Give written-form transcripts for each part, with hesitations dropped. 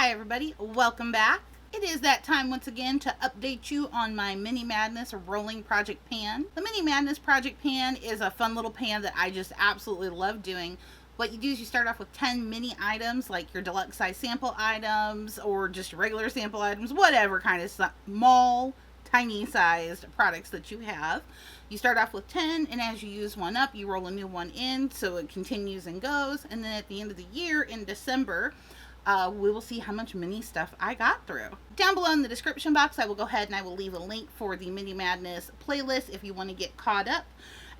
Hi everybody, welcome back. It is that time once again to update you on my Mini Madness rolling project pan. The Mini Madness project pan is a fun little pan that I just absolutely love doing. What you do is you start off with 10 mini items, like your deluxe size sample items or just regular sample items, whatever kind of small, tiny sized products that you have. You start off with 10, and as you use one up, you roll a new one in, so it continues and goes. And then at the end of the year in December, we will see how much mini stuff I got through. Down below in the description box, I will go ahead and I will leave a link for the Mini Madness playlist if you want to get caught up.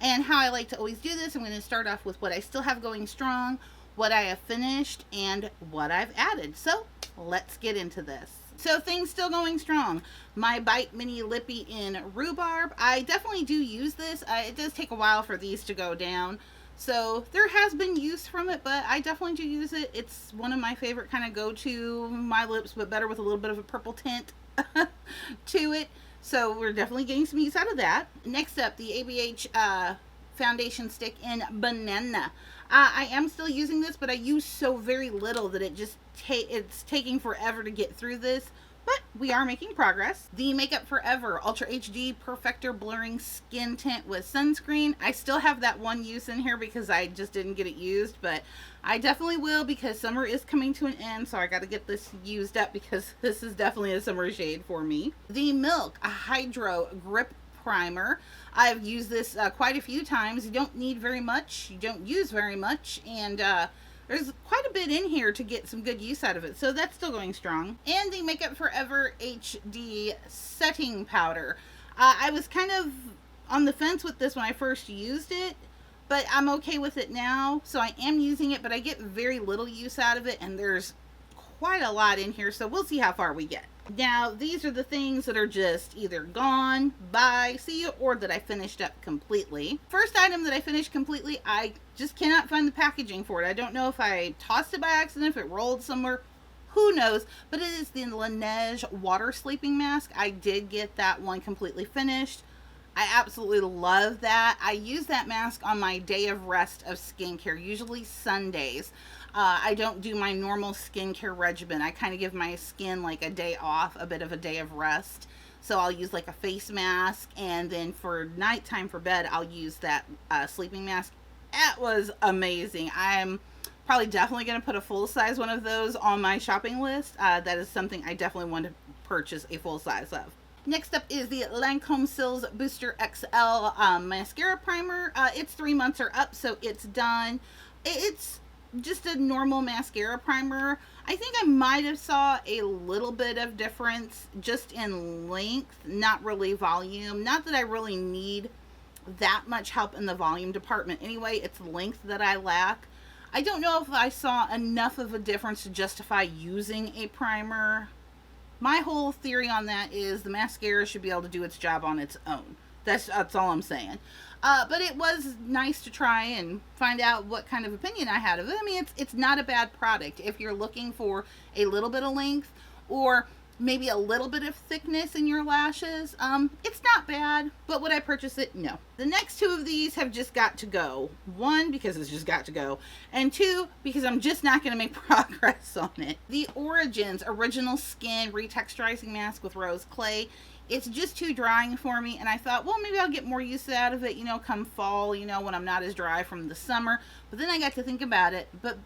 And how I like to always do this, I'm going to start off with what I still have going strong, what I have finished, and what I've added. So let's get into this. So things still going strong. My Bite Mini Lippy in Rhubarb. I definitely do use this. It does take a while for these to go down. So there has been use from it, but I definitely do use it. It's one of my favorite kind of go-to my lips, but better with a little bit of a purple tint to it. So we're definitely getting some use out of that. Next up, the ABH foundation stick in Banana. I am still using this, but I use so very little that it's taking forever to get through this. But we are making progress. The Makeup Forever Ultra HD Perfector Blurring Skin Tint with Sunscreen. I still have that one use in here because I just didn't get it used, but I definitely will because summer is coming to an end, so I got to get this used up because this is definitely a summer shade for me. The Milk Hydro Grip Primer. I've used this quite a few times. You don't need very much. You don't use very much, and there's quite a bit in here to get some good use out of it. So that's still going strong. And the Makeup Forever HD Setting Powder. I was kind of on the fence with this when I first used it, but I'm okay with it now. So I am using it, but I get very little use out of it, and there's quite a lot in here. So we'll see how far we get. Now, these are the things that are just either gone, bye, see you, or that I finished up completely. First item that I finished completely, I just cannot find the packaging for it. I don't know if I tossed it by accident, if it rolled somewhere, who knows, but it is the Laneige Water Sleeping Mask. I did get that one completely finished. I absolutely love that. I use that mask on my day of rest of skincare, usually Sundays. I don't do my normal skincare regimen. I kind of give my skin like a day off, a bit of a day of rest. So I'll use like a face mask, and then for nighttime for bed, I'll use that sleeping mask. That was amazing. I'm probably definitely going to put a full-size one of those on my shopping list. That is something I definitely want to purchase a full size of. Next up is the Lancome Sills Booster XL Mascara Primer. It's 3 months or up, so it's done. It's just a normal mascara primer. I think I might have saw a little bit of difference just in length, not really volume. Not that I really need that much help in the volume department anyway. It's length that I lack. I don't know if I saw enough of a difference to justify using a primer. My whole theory on that is the mascara should be able to do its job on its own. That's all I'm saying. But it was nice to try and find out what kind of opinion I had of it. I mean, it's not a bad product. If you're looking for a little bit of length or maybe a little bit of thickness in your lashes, it's not bad. But would I purchase it? No. The next two of these have just got to go. One, because it's just got to go. And two, because I'm just not going to make progress on it. The Origins Original Skin Retexturizing Mask with Rose Clay. It's just too drying for me, and I thought, well, maybe I'll get more use out of it, come fall, when I'm not as dry from the summer. But then I got to think about it, but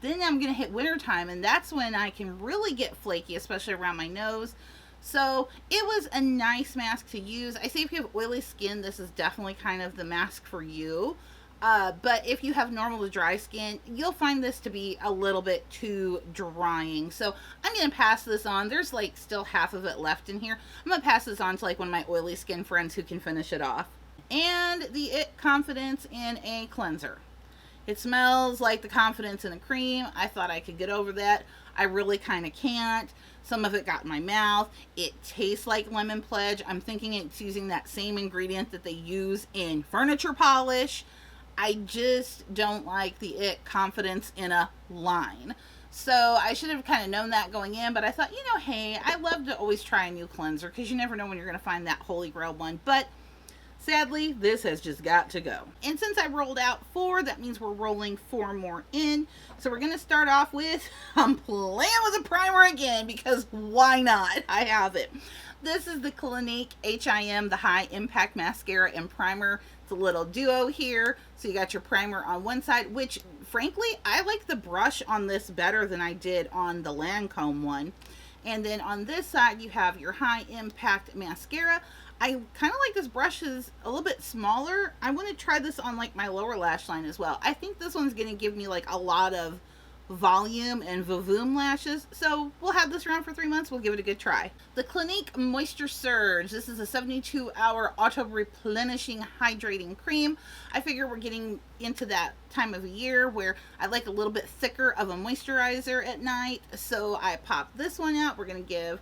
then I'm going to hit wintertime, and that's when I can really get flaky, especially around my nose. So it was a nice mask to use. I say if you have oily skin, this is definitely kind of the mask for you. But if you have normal to dry skin, you'll find this to be a little bit too drying. So I'm going to pass this on. There's like still half of it left in here. I'm going to pass this on to like one of my oily skin friends who can finish it off. And the It Confidence in a Cleanser. It smells like the Confidence in a cream. I thought I could get over that. I really kind of can't. Some of it got in my mouth. It tastes like Lemon Pledge. I'm thinking it's using that same ingredient that they use in furniture polish. I just don't like the It Confidence in a line. So I should have kind of known that going in, but I thought, hey, I love to always try a new cleanser because you never know when you're going to find that holy grail one. But Sadly, this has just got to go. And since I rolled out 4, that means we're rolling 4 more in. So we're going to start off with, I'm playing with a primer again because why not? I have it. This is the Clinique HIM, the High Impact Mascara and Primer. It's a little duo here. So you got your primer on one side, which frankly, I like the brush on this better than I did on the Lancome one. And then on this side, you have your High Impact Mascara. I kind of like this brush is a little bit smaller. I want to try this on like my lower lash line as well. I think this one's going to give me like a lot of volume and volume lashes. So we'll have this around for 3 months. We'll give it a good try. The Clinique Moisture Surge. This is a 72-hour auto-replenishing hydrating cream. I figure we're getting into that time of year where I like a little bit thicker of a moisturizer at night. So I popped this one out. We're going to give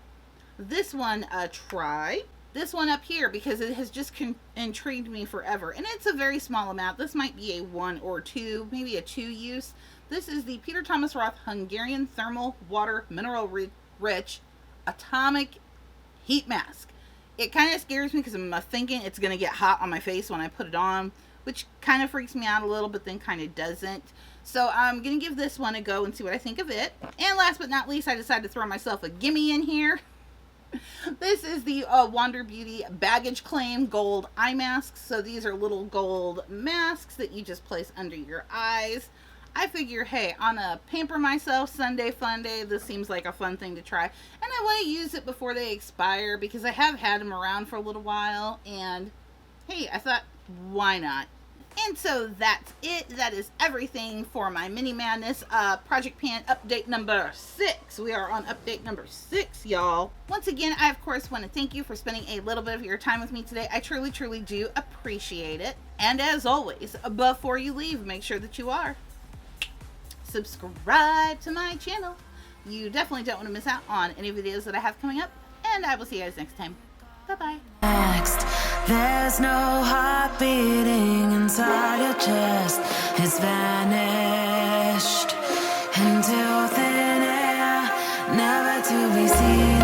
this one a try. This one up here because it has just intrigued me forever. And it's a very small amount. This might be a 1 or 2, maybe a 2 use. This is the Peter Thomas Roth Hungarian Thermal Water Mineral Rich Atomic Heat Mask. It kind of scares me because I'm thinking it's going to get hot on my face when I put it on, which kind of freaks me out a little, but then kind of doesn't. So I'm going to give this one a go and see what I think of it. And last but not least, I decided to throw myself a gimme in here. This is the Wander Beauty Baggage Claim Gold Eye Masks. So these are little gold masks that you just place under your eyes. I figure, hey, on a pamper myself Sunday fun day, this seems like a fun thing to try. And I want to use it before they expire because I have had them around for a little while. And hey, I thought, why not? And so that's it. That is everything for my Mini Madness Project Pan update number 6. We are on update number 6, y'all. Once again, I of course want to thank you for spending a little bit of your time with me today. I truly, truly do appreciate it. And as always, before you leave, make sure that you are subscribe to my channel. You definitely don't want to miss out on any videos that I have coming up. And I will see you guys next time. Bye-bye. Next, there's no heart beating inside your chest. It's vanished into thin air, never to be seen.